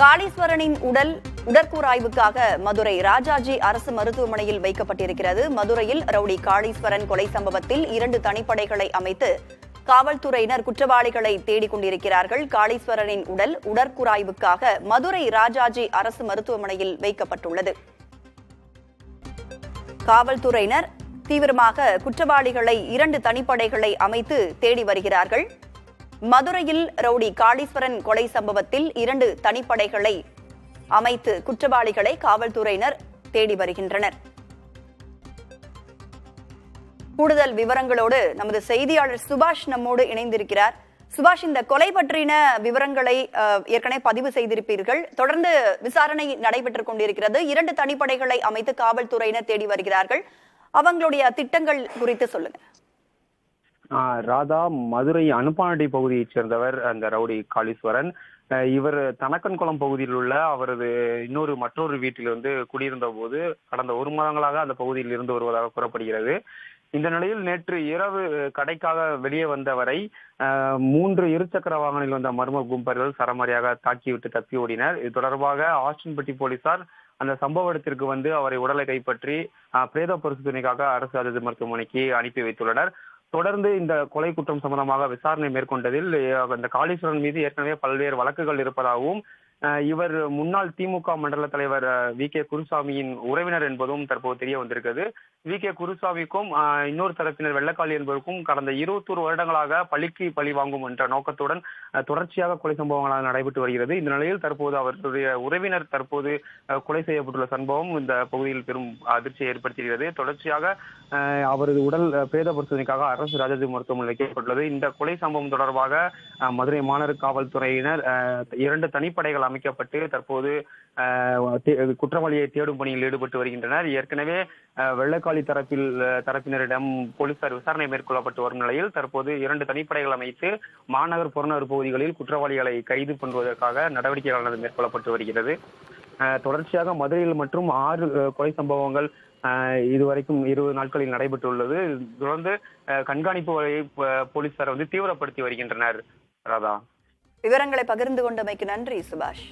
காளீஸ்வரனின் உடல் உடற்கூறாய்வுக்காக மதுரை ராஜாஜி அரசு மருத்துவமனையில் வைக்கப்பட்டிருக்கிறது. மதுரையில் ரவுடி காளீஸ்வரன் கொலை சம்பவத்தில் 2 தனிப்படைகளை அமைத்து காவல்துறையினர் குற்றவாளிகளை தேடிக் கொண்டிருக்கிறார்கள். காளீஸ்வரனின் உடல் உடற்கூறாய்வுக்காக மதுரை ராஜாஜி அரசு மருத்துவமனையில் வைக்கப்பட்டுள்ளது. காவல்துறையினர் தீவிரமாக குற்றவாளிகளை 2 தனிப்படைகளை அமைத்து தேடி வருகிறார்கள். மதுரையில் ரவுடி காளீஸ்வரன் கொலை சம்பவத்தில் 2 தனிப்படைகளை அமைத்து குற்றவாளிகளை காவல்துறையினர் தேடி வருகின்றனர். கூடுதல் விவரங்களோடு நமது செய்தியாளர் சுபாஷ் நம்மோடு இணைந்திருக்கிறார். சுபாஷ், இந்த கொலை பற்றின விவரங்களை ஏற்கனவே பதிவு செய்திருப்பீர்கள். தொடர்ந்து விசாரணை நடைபெற்றுக் கொண்டிருக்கிறது. 2 தனிப்படைகளை அமைத்து காவல்துறையினர் தேடி வருகிறார்கள். அவங்களுடைய திட்டங்கள் குறித்து சொல்லுங்க. ராதா மதுரை அனுப்பானடி பகுதியைச் சேர்ந்தவர் அந்த ரவுடி காளீஸ்வரன். இவர் தனக்கன்குளம் பகுதியில் உள்ள அவரது மற்றொரு வீட்டில் குடியிருந்த போது கடந்த 1 மாதங்களாக அந்த பகுதியில் இருந்து வருவதாக கூறப்படுகிறது. இந்த நிலையில் நேற்று இரவு கடைக்காக வெளியே வந்தவரை 3 இருசக்கர வாகனில் வந்த மர்ம கும்பர்கள் சரமாரியாக தாக்கிவிட்டு தப்பி ஓடினர். இது தொடர்பாக ஆஸ்டின்பட்டி போலீசார் அந்த சம்பவ இடத்திற்கு அவரை உடலை கைப்பற்றி பிரேத பரிசோதனைக்காக அரசு அதிரடி மருத்துவமனைக்கு அனுப்பி வைத்துள்ளனர். தொடர்ந்து இந்த கொலை குற்றம் சம்பந்தமாக விசாரணை மேற்கொண்டதில் அந்த காளீஸ்வரன் மீது ஏற்கனவே பல்வேறு வழக்குகள் இருப்பதாகவும் இவர் முன்னாள் திமுக மண்டல தலைவர் வி.கே. குருசாமியின் உறவினர் என்பதும் தற்போது தெரிய வந்திருக்கிறது. வி.கே. குருசாமிக்கும் இன்னொரு தரப்பினர் வெள்ளக்காளி என்பதற்கும் கடந்த 21 வருடங்களாக பழிக்கு பழி வாங்கும் என்ற நோக்கத்துடன் தொடர்ச்சியாக கொலை சம்பவங்களாக நடைபெற்று வருகிறது. இந்த நிலையில் தற்போது அவருடைய உறவினர் தற்போது கொலை செய்யப்பட்டுள்ள சம்பவம் இந்த பகுதியில் பெரும் அதிர்ச்சியை ஏற்படுத்துகிறது. தொடர்ச்சியாக அவரது உடல் பிரேத பரிசோதனைக்காக அரசு ராஜாஜி மருத்துவமனை வைக்கப்பட்டுள்ளது. இந்த கொலை சம்பவம் தொடர்பாக மதுரை மாநகர காவல்துறையினர் 2 தனிப்படைகள் அமைக்கப்பட்டு தற்போது குற்றவாளியை தேடும் பணியில் ஈடுபட்டு வருகின்றனர். ஏற்கனவே வெள்ளக்காளி தரப்பினரிடம் போலீசார் விசாரணை மேற்கொள்ளப்பட்டு வரும் நிலையில் தற்போது 2 தனிப்படைகள் அமைத்து மாநகர் புறநகர் பகுதிகளில் குற்றவாளிகளை கைது பண்ணுவதற்காக நடவடிக்கைகள் மேற்கொள்ளப்பட்டு வருகிறது. தொடர்ச்சியாக மதுரையில் மற்றும் 6 கொலை சம்பவங்கள் இதுவரைக்கும் 20 நாட்களில் நடைபெற்றுள்ளது. தொடர்ந்து கண்காணிப்பு போலீசார் தீவிரப்படுத்தி வருகின்றனர். ராதா, விவரங்களை பகிர்ந்து கொண்டமைக்கு நன்றி சுபாஷ்.